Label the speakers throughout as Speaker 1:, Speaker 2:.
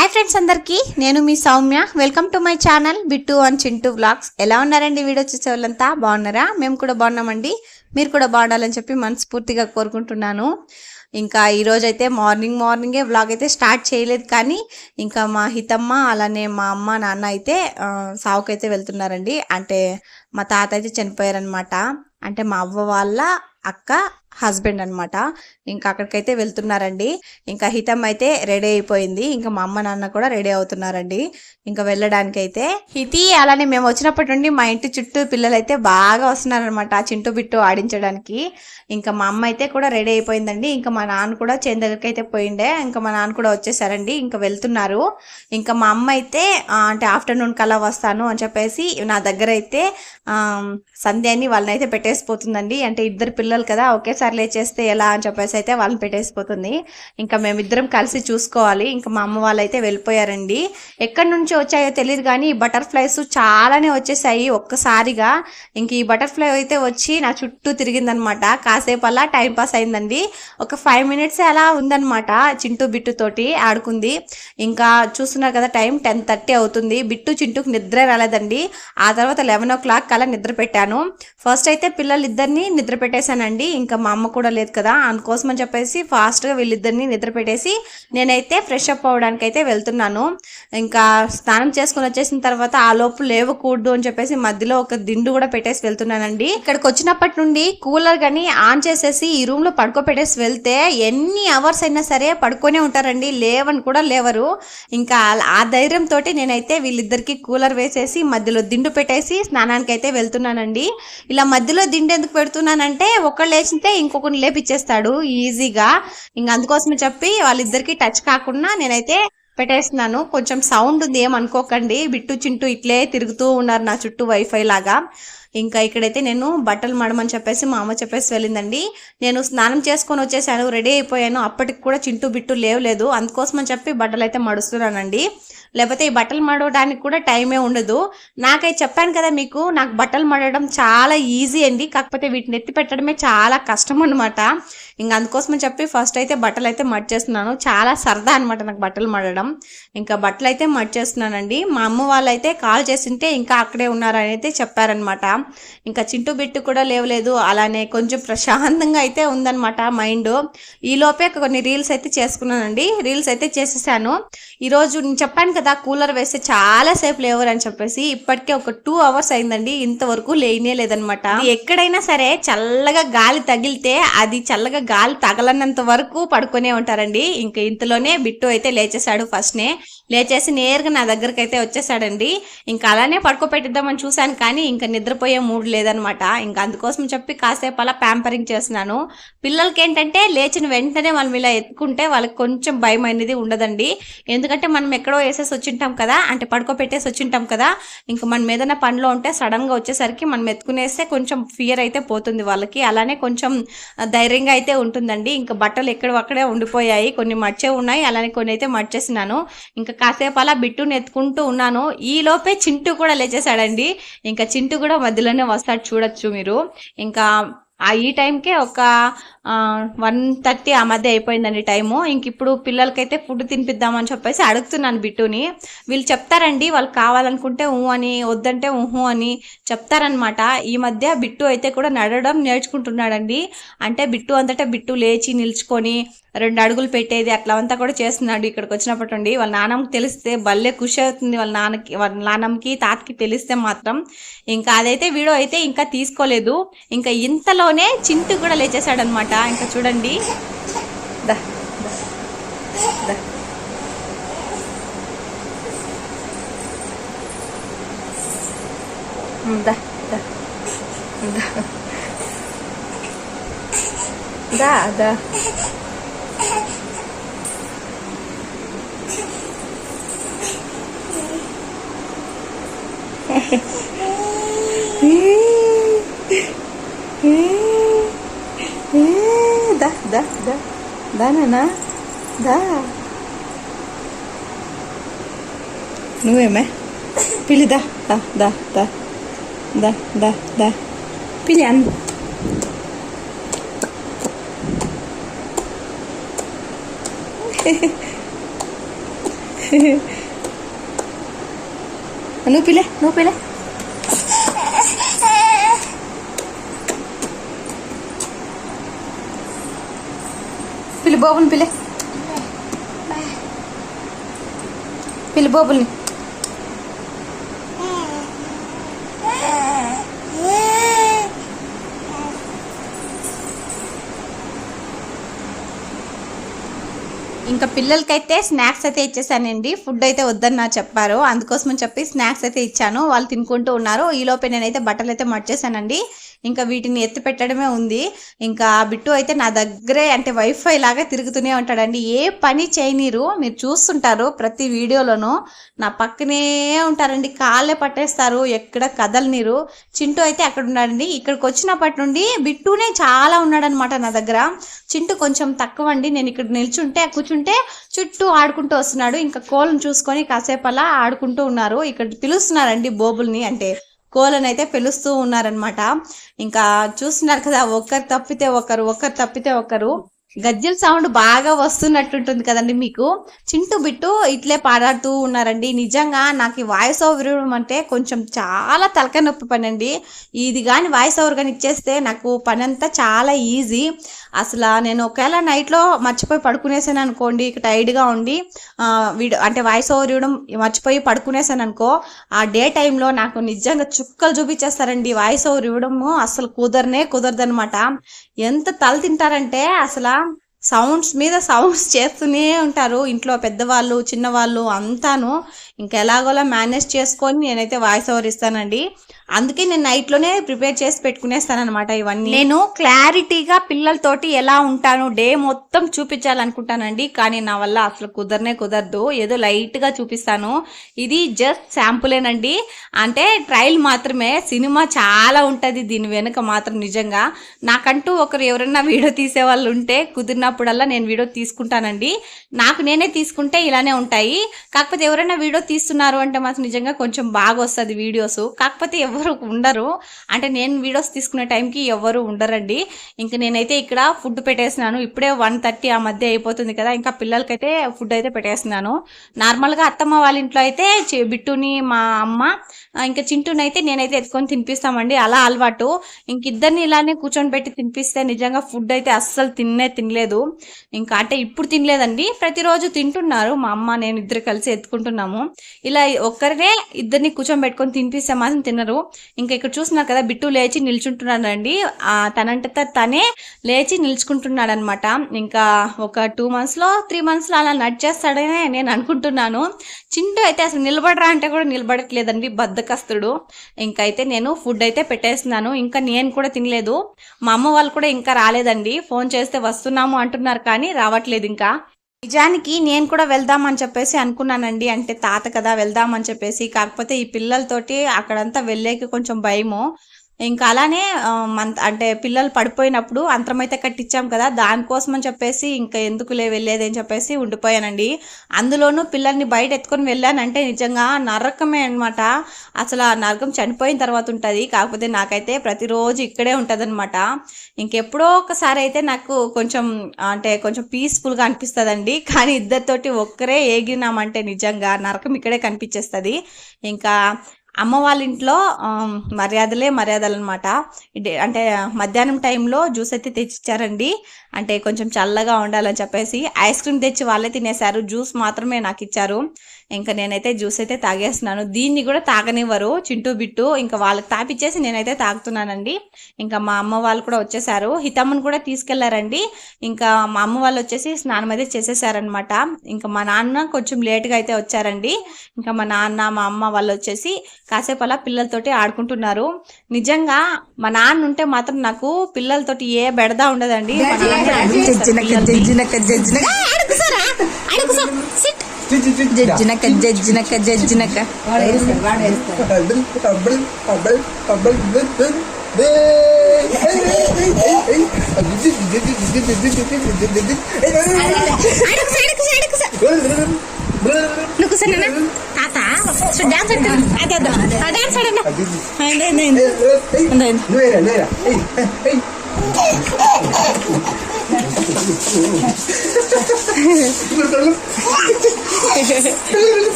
Speaker 1: Hi friends అందరికీ నేను మీ Soumya welcome to my channel Bittu and Chintu vlogs. ఎలా ఉన్నారండి? వీడియో చూసే వాళ్ళంతా బాగున్నారా? మేము కూడా బాగున్నామండి. మీరు కూడా బాగుండాలని చెప్పి మనస్ఫూర్తిగా కోరుకుంటున్నాను. ఇంకా ఈరోజు అయితే మార్నింగే వ్లాగ్ అయితే స్టార్ట్ చేయలేదు, కానీ ఇంకా మా హితమ్మ అలానే మా అమ్మ నాన్న అయితే సావుకైతే వెళ్తున్నారండి. అంటే మా తాత అయితే చనిపోయారనమాట. అంటే మా అవ్వ వాళ్ళ అక్క హస్బెండ్ అనమాట. ఇంకా అక్కడికైతే వెళ్తున్నారండి. ఇంకా హితం అయితే రెడీ అయిపోయింది. ఇంకా మా అమ్మ నాన్న కూడా రెడీ అవుతున్నారండి ఇంకా వెళ్ళడానికైతే. హితి అలానే మేము వచ్చినప్పటి నుండి మా ఇంటి చుట్టూ పిల్లలు అయితే బాగా వస్తున్నారనమాట చింటూ బిట్టు ఆడించడానికి. ఇంకా మా అమ్మ అయితే కూడా రెడీ అయిపోయిందండి. ఇంకా మా నాన్న కూడా చేను దగ్గరికి అయితే పోయిండే. ఇంకా మా నాన్న కూడా వచ్చేసారండి. ఇంకా వెళ్తున్నారు. ఇంకా మా అమ్మ అయితే అంటే ఆఫ్టర్నూన్ కల్లా వస్తాను అని చెప్పేసి నా దగ్గర అయితే సంధ్యాని వాళ్ళని అయితే పెట్టేసిపోతుందండి. అంటే ఇద్దరు పిల్లలు కదా, ఒకేసారి లేచేస్తే ఎలా అని చెప్పేసి అయితే వాళ్ళని పెట్టేసిపోతుంది. ఇంకా మేమిద్దరం కలిసి చూసుకోవాలి. ఇంకా మా అమ్మ వాళ్ళు అయితే వెళ్ళిపోయారండి. ఎక్కడి నుంచి వచ్చాయో తెలియదు, కానీ ఈ బటర్ఫ్లైస్ చాలానే వచ్చేసాయి ఒక్కసారిగా. ఇంక ఈ బటర్ఫ్లై అయితే వచ్చి నా చుట్టూ తిరిగిందనమాట. కాసేపు అలా టైం పాస్ అయిందండి. ఒక 5 minutes అలా ఉందనమాట. చింటూ బిట్టు తోటి ఆడుకుంది. ఇంకా చూస్తున్నారు కదా, టైం 10:30 అవుతుంది. బిట్టు చింటూకి నిద్ర రాలేదండి. ఆ తర్వాత 11 o'clock కల్లా నిద్ర పెట్టాను. ఫస్ట్ అయితే పిల్లలు ఇద్దరిని నిద్ర పెట్టేశానండి. ఇంకా మా అమ్మ కూడా లేదు కదా, అందుకోసం అని చెప్పేసి ఫాస్ట్గా వీళ్ళిద్దరిని నిద్ర పెట్టేసి నేనైతే ఫ్రెష్ అప్ అవ్వడానికి అయితే వెళ్తున్నాను. ఇంకా స్నానం చేసుకుని వచ్చేసిన తర్వాత ఆ లోపు లేవకూడదు అని చెప్పేసి మధ్యలో ఒక దిండు కూడా పెట్టేసి వెళ్తున్నానండి. ఇక్కడికి వచ్చినప్పటి నుండి కూలర్ కానీ ఆన్ చేసేసి ఈ రూమ్ లో పడుకోపెట్టేసి వెళ్తే ఎన్ని అవర్స్ అయినా సరే పడుకొనే ఉంటారండి, లేవని కూడా లేవరు. ఇంకా ఆ ధైర్యంతో నేనైతే వీళ్ళిద్దరికి కూలర్ వేసేసి మధ్యలో దిండు పెట్టేసి స్నానానికి అయితే వెళ్తున్నానండి. ఇలా మధ్యలో దిండు ఎందుకు పెడుతున్నానంటే ఒకళ్ళు లేచితే ఇంకొకరిని లేపిచ్చేస్తాడు ఈజీగా. ఇంకా అందుకోసమే చెప్పి వాళ్ళిద్దరికి టచ్ కాకుండా నేనైతే పెట్టేస్తున్నాను. కొంచెం సౌండ్ ఉంది ఏమనుకోకండి, బిట్టు చింటూ ఇట్లే తిరుగుతూ ఉన్నారు నా చుట్టూ వైఫై లాగా. ఇంకా ఇక్కడైతే నేను బట్టలు మడమని చెప్పేసి మా అమ్మ చెప్పేసి వెళ్ళిందండి. నేను స్నానం చేసుకొని వచ్చేసాను, రెడీ అయిపోయాను. అప్పటికి కూడా చింటూ బిట్టు లేవలేదు. అందుకోసమని చెప్పి బట్టలు అయితే మడుస్తున్నానండి. లేకపోతే ఈ బట్టలు మడవడానికి కూడా టైమే ఉండదు. నాకైతే చెప్పాను కదా మీకు, నాకు బట్టలు మడవడం చాలా ఈజీ అండి. కాకపోతే వీటిని ఎత్తి పెట్టడమే చాలా కష్టం అనమాట. ఇంకా అందుకోసమని చెప్పి ఫస్ట్ అయితే బట్టలు అయితే మడిచేస్తున్నాను. చాలా సరదా అనమాట నాకు బట్టలు మడడం. ఇంకా బట్టలు అయితే మడిచేస్తున్నానండి. మా అమ్మ వాళ్ళు అయితే కాల్ చేసింటే ఇంకా అక్కడే ఉన్నారని అయితే చెప్పారనమాట. ఇంకా చింటూ బిట్టు కూడా లేవలేదు. అలానే కొంచెం ప్రశాంతంగా అయితే ఉందనమాట మైండ్. ఈలోపే కొన్ని రీల్స్ అయితే చేసుకున్నానండి. రీల్స్ అయితే చేసేసాను. ఈరోజు నేను చెప్పాను కదా కూలర్ వేస్తే చాలా సేపు లేవరు అని చెప్పేసి, ఇప్పటికే ఒక 2 hours అయిందండి. ఇంతవరకు లేనే లేదనమాట. ఎక్కడైనా సరే చల్లగా గాలి తగిలితే అది చల్లగా గాలి తగలనంత వరకు పడుకునే ఉంటారండి. ఇంకా ఇంతలోనే బిట్టు అయితే లేచేసాడు. ఫస్ట్నే లేచేసి నేరుగా నా దగ్గరికి అయితే వచ్చేసాడండి. ఇంకా అలానే పడుకోపెట్టిద్దామని చూశాను, కానీ ఇంకా నిద్రపోయే మూడ్ లేదనమాట. ఇంకా అందుకోసం చెప్పి కాసేపు అలా ప్యాంపరింగ్ చేస్తున్నాను. పిల్లలకి ఏంటంటే లేచిన వెంటనే మనం ఇలా ఎత్తుకుంటే వాళ్ళకి కొంచెం భయం అనేది ఉండదండి. ఎందుకంటే మనం ఎక్కడో వేసేసి వచ్చింటాం కదా, అంటే పడుకోపెట్టేసి వచ్చింటాం కదా. ఇంకా మనం ఏదైనా పనిలో ఉంటే సడన్గా వచ్చేసరికి మనం ఎత్తుకునేస్తే కొంచెం ఫియర్ అయితే పోతుంది వాళ్ళకి. అలానే కొంచెం ధైర్యంగా అయితే ఉంటుందండి. ఇంకా బట్టలు ఎక్కడక్కడే ఉండిపోయాయి, కొన్ని మర్చే ఉన్నాయి, అలానే కొన్ని అయితే మర్చేసినాను. ఇంకా కాసేపు అలా బిట్టుని ఎత్తుకుంటూ ఉన్నాను. ఈ లోపే చింటూ కూడా లేచేసాడండి. ఇంకా చింటూ కూడా మధ్యలోనే వస్తాడు, చూడొచ్చు మీరు. ఇంకా ఈ టైంకే ఒక 1:30 ఆ మధ్య అయిపోయిందండి టైము. ఇంక ఇప్పుడు పిల్లలకైతే ఫుడ్ తినిపిద్దామని చెప్పేసి అడుగుతున్నాను బిట్టుని. వీళ్ళు చెప్తారండి, వాళ్ళు కావాలనుకుంటే అని, వద్దంటే అని చెప్తారనమాట. ఈ మధ్య బిట్టు అయితే కూడా నడవడం నేర్చుకుంటున్నాడండి. అంటే బిట్టు అంతటా బిట్టు లేచి నిల్చుకొని 2 అడుగులు పెట్టేది అట్లా అంతా కూడా చేస్తున్నాడు ఇక్కడికి వచ్చినప్పటి నుండి. వాళ్ళ నాన్నమ్మకి తెలిస్తే భలే ఖుషి అవుతుంది. వాళ్ళ నాన్నమ్మకి తాతకి తెలిస్తే మాత్రం. ఇంకా అదైతే వీడియో అయితే ఇంకా తీసుకోలేదు. ఇంకా ఇంతలోనే చింటూ కూడా లేచేసాడనమాట. ఇంకా చూడండి, దా దా దా దా దా దా దా దా దా నానా దా. నువ్వేమే పిలి దా దా దా దా దా దా దా పిలి అన్. నువ్వు పిలే పిలి బాబుని పిలి బాబుల్ని. ఇంకా పిల్లలకైతే స్నాక్స్ అయితే ఇచ్చేసానండి. ఫుడ్ అయితే వద్దన్నా చెప్పారు, అందుకోసమని చెప్పి స్నాక్స్ అయితే ఇచ్చాను. వాళ్ళు తినుకుంటూ ఉన్నారు. ఈలోపే నేనైతే బట్టలు అయితే మర్చేసానండి. ఇంకా వీటిని ఎత్తి పెట్టడమే ఉంది. ఇంకా బిట్టు అయితే నా దగ్గరే అంటే వైఫై లాగా తిరుగుతూనే ఉంటాడండి. ఏ పని చేయనీరు, మీరు చూస్తుంటారు ప్రతి వీడియోలోనూ నా పక్కనే ఉంటారండి. కాళ్ళే పట్టేస్తారు, ఎక్కడ కదలనీరు. చింటూ అయితే అక్కడ ఉన్నాడండి. ఇక్కడికి వచ్చినప్పటి నుండి బిట్టునే చాలా ఉన్నాడనమాట నా దగ్గర. చింటూ కొంచెం తక్కువ అండి. నేను ఇక్కడ కూర్చుంటే చుట్టూ ఆడుకుంటూ వస్తున్నాడు. ఇంకా కోళ్ళను చూసుకొని కాసేపు అలా ఆడుకుంటూ ఉన్నారు. ఇక్కడ పిలుస్తున్నారండి బోబుల్ని, అంటే కోళ్ళని అయితే పిలుస్తూ ఉన్నారనమాట. ఇంకా చూస్తున్నారు కదా, ఒకరు తప్పితే ఒకరు గజ్జల సౌండ్ బాగా వస్తున్నట్టుంటుంది కదండి మీకు. చింటూ బిట్టు ఇట్లే పాడాడుతూ ఉన్నారండి. నిజంగా నాకు వాయిస్ ఓవర్ ఇవ్వడం అంటే కొంచెం చాలా తలకాయ నొప్పి పని అండి. ఇది కానీ వాయిస్ ఓవర్ కానీ ఇచ్చేస్తే నాకు పని అంతా చాలా ఈజీ. అసలు నేను ఒకవేళ నైట్లో మర్చిపోయి పడుకునేసాను అనుకోండి, టైర్డ్గా ఉండి అంటే వాయిస్ ఓవర్ ఇవ్వడం మర్చిపోయి పడుకునేసాను అనుకో, ఆ డే టైంలో నాకు నిజంగా చుక్కలు చూపించేస్తారండి. వాయిస్ ఓవర్ ఇవ్వడము అసలు కుదరదనమాట. ఎంత తల తింటారంటే అసలు సౌండ్స్ మీద సౌండ్స్ చేస్తూనే ఉంటారు. ఇంట్లో పెద్దవాళ్ళు చిన్నవాళ్ళు అంతాను. ఇంకా ఎలాగోలా మేనేజ్ చేసుకొని నేనైతే వాయిస్ ఓవర్ ఇస్తానండి. అందుకే నేను నైట్లోనే ప్రిపేర్ చేసి పెట్టుకునేస్తాను అనమాట ఇవన్నీ. నేను క్లారిటీగా పిల్లలతోటి ఎలా ఉంటాను డే మొత్తం చూపించాలనుకుంటానండి, కానీ నా వల్ల అసలు కుదరదు. ఏదో లైట్గా చూపిస్తాను. ఇది జస్ట్ శాంపులేనండి, అంటే ట్రయల్ మాత్రమే. సినిమా చాలా ఉంటుంది దీని వెనుక మాత్రం. నిజంగా నాకంటూ ఎవరైనా వీడియో తీసే వాళ్ళు ఉంటే కుదిరినప్పుడల్లా నేను వీడియో తీసుకుంటానండి. నాకు నేనే తీసుకుంటే ఇలానే ఉంటాయి. కాకపోతే ఎవరైనా వీడియో తీస్తున్నారు అంటే మాత్రం నిజంగా కొంచెం బాగా వస్తుంది వీడియోస్. కాకపోతే ఎవరు ఉండరు, అంటే నేను వీడియోస్ తీసుకునే టైంకి ఎవరు ఉండరండి. ఇంక నేనైతే ఇక్కడ ఫుడ్ పెట్టేసినాను. ఇప్పుడే 1:30 ఆ మధ్య అయిపోతుంది కదా. ఇంకా పిల్లలకైతే ఫుడ్ అయితే పెట్టేస్తున్నాను. నార్మల్గా అత్తమ్మ వాళ్ళ ఇంట్లో అయితే బిట్టుని మా అమ్మ ఇంకా చింటూని అయితే నేనైతే ఎత్తుకొని తినిపిస్తామండి, అలా అలవాటు. ఇంక ఇద్దరిని ఇలానే కూర్చొని పెట్టి తినిపిస్తే నిజంగా ఫుడ్ అయితే అస్సలు తినలేదు. ఇంకా అంటే ఇప్పుడు తినలేదండి, ప్రతిరోజు తింటున్నారు. మా అమ్మ నేను ఇద్దరు కలిసి ఎత్తుకుంటున్నాము. ఇలా ఒక్కరే ఇద్దరిని కూర్చొని పెట్టుకొని తినిపిస్తే మాత్రం తినరు. ఇంకా ఇక్కడ చూస్తున్నారు కదా, బిట్టు లేచి నిల్చుంటున్నాడండి. తనంటే తనే లేచి నిల్చుకుంటున్నాడు అనమాట. ఇంకా ఒక 2 monthsలో 3 monthsలో అలా నడిచేస్తాడనే నేను అనుకుంటున్నాను. చింటూ అయితే అసలు నిలబడరా అంటే కూడా నిలబడట్లేదండి, బద్దకస్తుడు. ఇంకా అయితే నేను ఫుడ్ అయితే పెట్టేస్తున్నాను. ఇంకా నేను కూడా తినలేదు. మా అమ్మ వాళ్ళు కూడా ఇంకా రాలేదండి. ఫోన్ చేస్తే వస్తున్నాము అంటున్నారు కానీ రావట్లేదు. ఇంకా నిజానికి నేను కూడా వెళ్దామని చెప్పేసి అనుకున్నానండి, అంటే తాత కదా వెళ్దామని చెప్పేసి. కాకపోతే ఈ పిల్లలతోటి అక్కడంతా వెళ్ళేకి కొంచెం భయము. ఇంకా అలానే అంటే పిల్లలు పడిపోయినప్పుడు అంతరమైతే కట్టించాం కదా, దానికోసం అని చెప్పేసి ఇంకా ఎందుకులే వెళ్ళేది అని చెప్పేసి ఉండిపోయానండి. అందులోనూ పిల్లల్ని బయట ఎత్తుకొని వెళ్ళానంటే నిజంగా నరకమే అనమాట. అసలు ఆ నరకం చనిపోయిన తర్వాత ఉంటుంది. కాకపోతే నాకైతే ప్రతిరోజు ఇక్కడే ఉంటుంది అనమాట. ఇంకెప్పుడో ఒకసారి అయితే నాకు కొంచెం అంటే కొంచెం పీస్ఫుల్గా అనిపిస్తుందండి. కానీ ఇద్దరితోటి ఒక్కరే ఏగినామంటే నిజంగా నరకం ఇక్కడే కనిపించేస్తుంది. ఇంకా అమ్మ వాళ్ళ ఇంట్లో మర్యాదలు అనమాట. అంటే మధ్యాహ్నం టైంలో జ్యూస్ అయితే తెచ్చిచ్చారండి, అంటే కొంచెం చల్లగా ఉండాలని చెప్పేసి. ఐస్ క్రీమ్ తెచ్చి వాళ్ళే తినేశారు, జ్యూస్ మాత్రమే నాకు ఇచ్చారు. ఇంకా నేనైతే జ్యూస్ అయితే తాగేస్తున్నాను. దీన్ని కూడా తాగనివ్వరు చింటూ బిట్టు, ఇంకా వాళ్ళకి తాపిచ్చేసి నేనైతే తాగుతున్నానండి. ఇంకా మా అమ్మ వాళ్ళు కూడా వచ్చేసారు, హితమ్మను కూడా తీసుకెళ్లారండి. ఇంకా మా అమ్మ వాళ్ళు వచ్చేసి స్నానం అయితే చేసేసారనమాట. ఇంకా మా నాన్న కొంచెం లేట్గా అయితే వచ్చారండి. ఇంకా మా నాన్న మా అమ్మ వాళ్ళు వచ్చేసి కాసేపు అలా పిల్లలతోటి ఆడుకుంటున్నారు. నిజంగా మా నాన్న ఉంటే మాత్రం నాకు పిల్లలతోటి ఏ బెడదా ఉండదండి. తాత డాన్స్ డాన్స్ ఆడండి.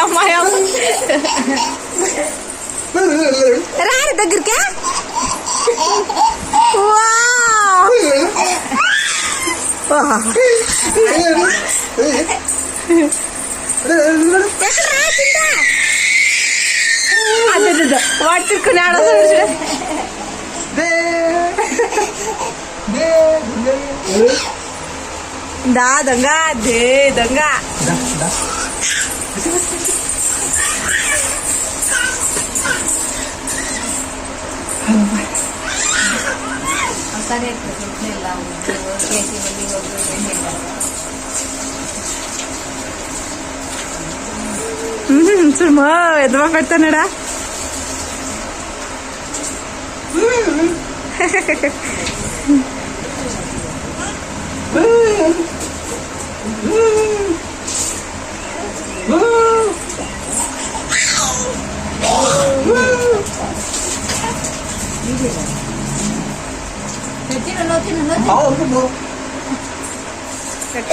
Speaker 1: అమ్మాయి రారు దగ్గరికి. వాడు తిరుక్కున్నాడు. దా దొంగ దే దొంగ. చూడమా ఎదవా పెడతాడా.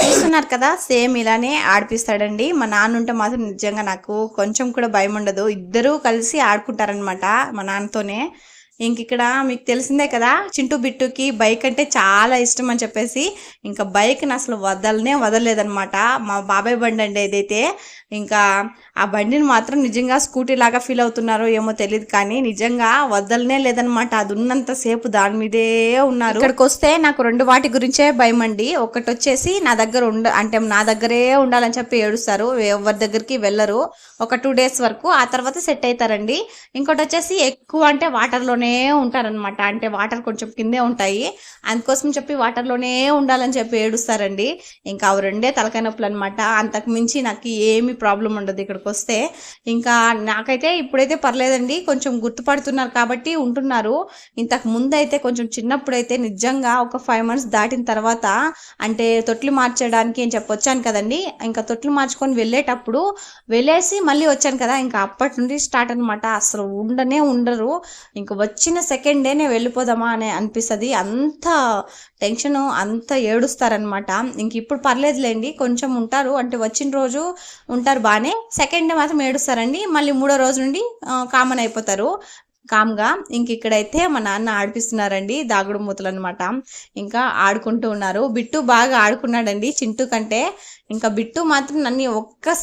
Speaker 1: చూస్తున్నారు కదా, సేమ్ ఇలానే ఆడిపిస్తాడండి. మా నాన్న ఉంటే మాత్రం నిజంగా నాకు కొంచెం కూడా భయం ఉండదు. ఇద్దరూ కలిసి ఆడుకుంటారనమాట మా నాన్నతోనే. ఇంక ఇక్కడ మీకు తెలిసిందే కదా, చింటూ బిట్టుకి బైక్ అంటే చాలా ఇష్టం అని చెప్పేసి ఇంకా బైక్ని అసలు వదలలేదనమాట. మా బాబాయ్ బండి అండి ఏదైతే, ఇంకా ఆ బండిని మాత్రం నిజంగా స్కూటీ లాగా ఫీల్ అవుతున్నారో ఏమో తెలియదు, కానీ నిజంగా వదలనే లేదనమాట. అది ఉన్నంతసేపు దాని మీదే ఉన్నారు. ఇక్కడికి వస్తే నాకు రెండు వాటి గురించే భయం అండి. ఒకటి వచ్చేసి నా దగ్గరే ఉండాలని చెప్పి ఏడుస్తారు, ఎవరి దగ్గరికి వెళ్ళరు ఒక 2 days వరకు. ఆ తర్వాత సెట్ అవుతారండి. ఇంకోటి వచ్చేసి ఎక్కువ అంటే వాటర్లోనే ఉంటారనమాట. అంటే వాటర్ కొంచెం కిందే ఉంటాయి, అందుకోసం చెప్పి వాటర్లోనే ఉండాలని చెప్పి ఏడుస్తారండి. ఇంకా అవి రెండే తలకాయ నొప్పులు అనమాట. అంతకు మించి నాకు ఏమి ప్రాబ్లం ఉండదు ఇక్కడికి వస్తే. ఇంకా నాకైతే ఇప్పుడైతే పర్లేదండి, కొంచెం గుర్తుపడుతున్నారు కాబట్టి ఉంటున్నారు. ఇంతకు ముందు అయితే కొంచెం చిన్నప్పుడైతే నిజంగా ఒక 5 months దాటిన తర్వాత అంటే తొట్లు మార్చడానికి అని చెప్పి వచ్చాను కదండి. ఇంకా తొట్లు మార్చుకొని వెళ్ళేసి మళ్ళీ వచ్చాను కదా, ఇంకా అప్పటి నుండి స్టార్ట్ అనమాట. అసలు ఉండరు. ఇంకా వచ్చిన సెకండ్ డేనే వెళ్ళిపోదామా అని అనిపిస్తుంది. అంత టెన్షన్, అంత ఏడుస్తారనమాట. ఇంక ఇప్పుడు పర్లేదులేండి, కొంచెం ఉంటారు. అంటే వచ్చిన రోజు ఉంటారు బాగానే, సెకండ్ డే మాత్రం ఏడుస్తారండి. మళ్ళీ 3వ రోజు నుండి కామన్ అయిపోతారు కామ్గా. ఇంక ఇక్కడైతే మా నాన్న ఆడిపిస్తున్నారండి దాగుడు మూతలు అనమాట. ఇంకా ఆడుకుంటూ ఉన్నారు. బిట్టు బాగా ఆడుకున్నాడండి చింటూ కంటే. ఇంకా బిట్టు మాత్రం నన్ను ఒక్క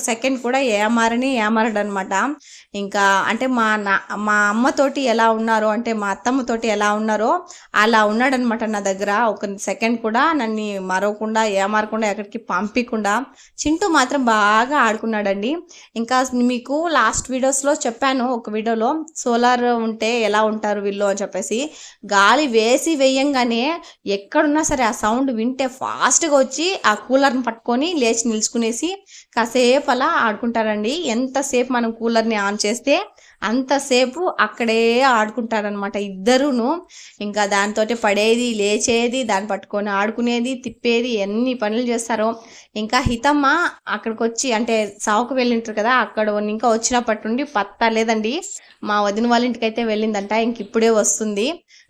Speaker 1: సెకండ్ కూడా ఏమారడు అనమాట. ఇంకా అంటే మా అమ్మతోటి ఎలా ఉన్నారో, అంటే మా అత్తమ్మతోటి ఎలా ఉన్నారో అలా ఉన్నాడనమాట నా దగ్గర. ఒక సెకండ్ కూడా నన్ను మరవకుండా ఏమారకుండా ఎక్కడికి పంపించకుండా చింటూ మాత్రం బాగా ఆడుకున్నాడండి. ఇంకా మీకు లాస్ట్ వీడియోస్లో చెప్పాను, ఒక వీడియోలో సోలార్ ఉంటే ఎలా ఉంటారు వీళ్ళు అని చెప్పేసి. గాలి వేయంగానే ఎక్కడున్నా సరే ఆ సౌండ్ వింటే ఫాస్ట్గా వచ్చి ఆ కూలర్ని పట్టుకొని లేచి నిల్చుకునేసి కాసేపు అలా ఆడుకుంటారండి. ఎంతసేపు మనం కూలర్ని ఆన్ చేస్తే అంతసేపు అక్కడే ఆడుకుంటారనమాట ఇద్దరును. ఇంకా దాంతో పడేది, లేచేది, దాన్ని పట్టుకొని ఆడుకునేది, తిప్పేది, ఎన్ని పనులు చేస్తారో. ఇంకా హితమ్మ అక్కడికి వచ్చి అంటే సావుకు వెళ్ళింటారు కదా, అక్కడ ఇంకా వచ్చినప్పటి నుండి పత్తా లేదండి. మా వదిన వాళ్ళ ఇంటికి అయితే వెళ్ళిందంట, ఇంక ఇప్పుడే వస్తుంది.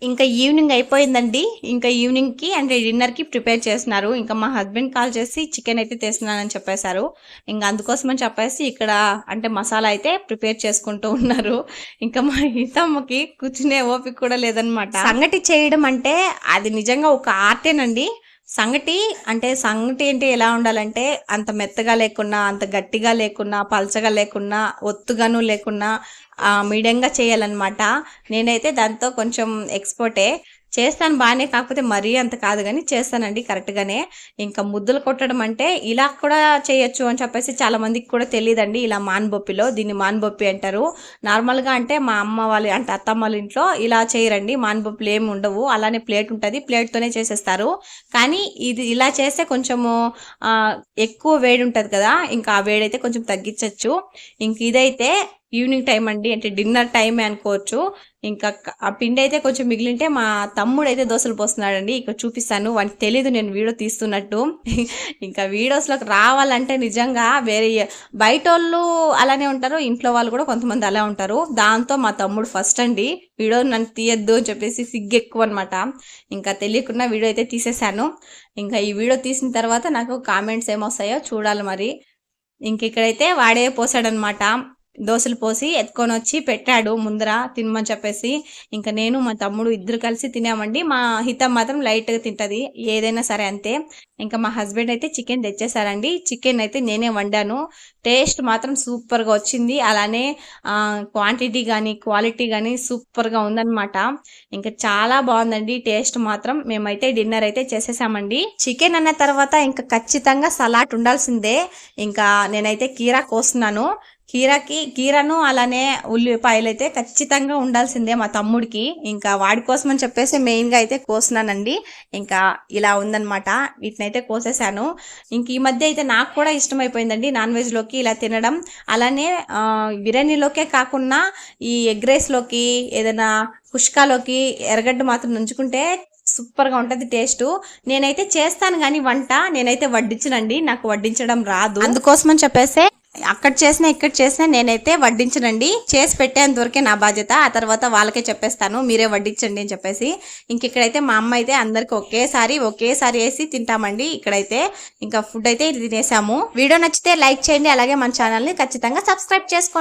Speaker 1: ఇంకా ఈవినింగ్ అయిపోయిందండి. ఇంకా ఈవినింగ్కి అంటే డిన్నర్కి ప్రిపేర్ చేస్తున్నారు. ఇంకా మా హస్బెండ్ కాల్ చేసి చికెన్ అయితే తెస్తున్నానని చెప్పేశారు. ఇంకా అందుకోసమని చెప్పేసి ఇక్కడ అంటే మసాలా అయితే ప్రిపేర్ చేసుకుంటూ ఉన్నారు. ఇంకా మా హితమ్మకి కూర్చునే ఓపిక కూడా లేదనమాట. సంగటి చేయడం అంటే అది నిజంగా ఒక ఆర్టేనండి. సంగటి అంటే ఎలా ఉండాలంటే అంత మెత్తగా లేకున్నా, అంత గట్టిగా లేకున్నా, పల్చగా లేకున్నా, ఒత్తుగాను లేకున్నా మీడియంగా చేయాలన్నమాట. నేనైతే దాంతో కొంచెం ఎక్స్పర్టే, చేస్తాను బాగానే, కాకపోతే మరీ అంత కాదు కానీ చేస్తానండి కరెక్ట్గానే. ఇంకా ముద్దలు కొట్టడం అంటే ఇలా కూడా చేయొచ్చు అని చెప్పేసి చాలా మందికి కూడా తెలియదండి. ఇలా మాన్బొప్పిలో దీన్ని మాన్బొప్పి అంటారు. నార్మల్గా అంటే మా అమ్మ వాళ్ళు అంటే అత్తమ్మ వాళ్ళ ఇంట్లో ఇలా చేయరండి, మాన్బొప్పులు ఏమి ఉండవు, అలానే ప్లేట్ ఉంటుంది, ప్లేట్తోనే చేసేస్తారు. కానీ ఇది ఇలా చేస్తే కొంచెము ఎక్కువ వేడి ఉంటుంది కదా, ఇంకా ఆ వేడైతే కొంచెం తగ్గించవచ్చు. ఇంక ఇదైతే ఈవినింగ్ టైం అండి, అంటే డిన్నర్ టైమే అనుకోవచ్చు. ఇంకా ఆ పిండి అయితే కొంచెం మిగిలింటే మా తమ్ముడు అయితే దోశలు పోస్తున్నాడండి. ఇక్కడ చూపిస్తాను, వానికి తెలీదు నేను వీడియో తీస్తున్నట్టు. ఇంకా వీడియోస్లోకి రావాలంటే నిజంగా వేరే బయటోళ్ళు అలానే ఉంటారు, ఇంట్లో వాళ్ళు కూడా కొంతమంది అలా ఉంటారు. దాంతో మా తమ్ముడు ఫస్ట్ అండి వీడియో నన్ను తీయద్దు అని చెప్పేసి సిగ్గు ఎక్కువ అనమాట. ఇంకా తెలియకుండా వీడియో అయితే తీసేశాను. ఇంకా ఈ వీడియో తీసిన తర్వాత నాకు కామెంట్స్ ఏమొస్తాయో చూడాలి మరి. ఇంక ఇక్కడైతే వాడే పోసాడనమాట. దోశలు పోసి ఎత్తుకొని వచ్చి పెట్టాడు ముందర తినమని చెప్పేసి. ఇంకా నేను మా తమ్ముడు ఇద్దరు కలిసి తినామండి. మా హితం మాత్రం లైట్గా తింటది ఏదైనా సరే అంతే. ఇంకా మా హస్బెండ్ అయితే చికెన్ తెచ్చేసారండి. చికెన్ అయితే నేనే వండాను. టేస్ట్ మాత్రం సూపర్గా వచ్చింది. అలానే క్వాంటిటీ కానీ క్వాలిటీ కానీ సూపర్గా ఉందన్నమాట. ఇంకా చాలా బాగుందండి టేస్ట్ మాత్రం. మేమైతే డిన్నర్ అయితే చేసేసామండి. చికెన్ అన్న తర్వాత ఇంకా ఖచ్చితంగా సలాడ్ ఉండాల్సిందే. ఇంకా నేనైతే కీరా కోస్తున్నాను. కీరాను అలానే ఉల్లిపాయలు అయితే ఖచ్చితంగా ఉండాల్సిందే మా తమ్ముడికి. ఇంకా వాడి కోసం అని చెప్పేసి మెయిన్గా అయితే కోస్తున్నానండి. ఇంకా ఇలా ఉందన్నమాట, వీటినైతే కోసేసాను. ఇంక ఈ మధ్య అయితే నాకు కూడా ఇష్టమైపోయిందండి నాన్ వెజ్లోకి ఇలా తినడం. అలానే బిర్యానీలోకే కాకుండా ఈ ఎగ్ రైస్లోకి, ఏదైనా కుష్కాలోకి ఎర్రగడ్డ మాత్రం నంచుకుంటే సూపర్గా ఉంటుంది టేస్ట్. నేనైతే చేస్తాను కానీ వంట, నేనైతే వడ్డించనండి, నాకు వడ్డించడం రాదు. అందుకోసమని చెప్పేసి అక్కడ చేసినా ఇక్కడ చేసినా నేనైతే వడ్డించనండి. చేసి పెట్టేంత వరకే నా బాధ్యత. ఆ తర్వాత వాళ్ళకే చెప్పేస్తాను మీరే వడ్డించండి అని చెప్పేసి. ఇంక ఇక్కడైతే మా అమ్మ అయితే అందరికి ఒకేసారి వేసి తింటామండి. ఇక్కడైతే ఇంకా ఫుడ్ అయితే ఇది తినేసాము. వీడియో నచ్చితే లైక్ చేయండి, అలాగే మన ఛానల్ని ఖచ్చితంగా సబ్స్క్రైబ్ చేసుకోండి.